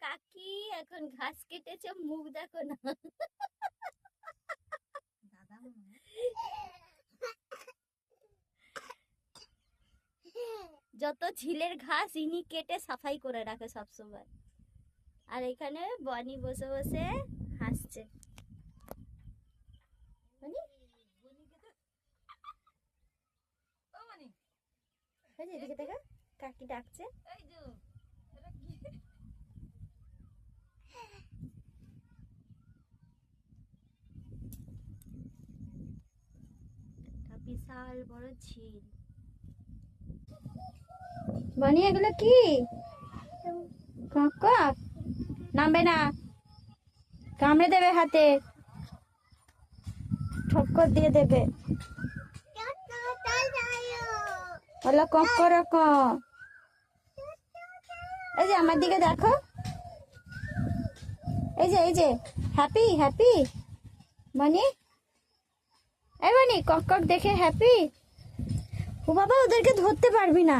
কাকি এখন ঘাস কেটেছে, মুখ দেখো না। যত ঝিলের ঘাস ইনি কেটে সাফাই করে রাখে সবসময়। আর এখানে বনি বসে বসে হাসছে। এদিকে দেখা, কাকি ডাকছে। বিশাল বড় ঝিল। বনি এগুলো কি? কাকা নামবে না, কামড়ে দেবে হাতে, ঠক্কর দিয়ে দেবে। বলো কক। এই যে আমার দিকে দেখো, এই যে হ্যাপি হ্যাপি বনি। এই বনি কক দেখে হ্যাপি। ও বাবা, ওদেরকে ধরতে পারবি না।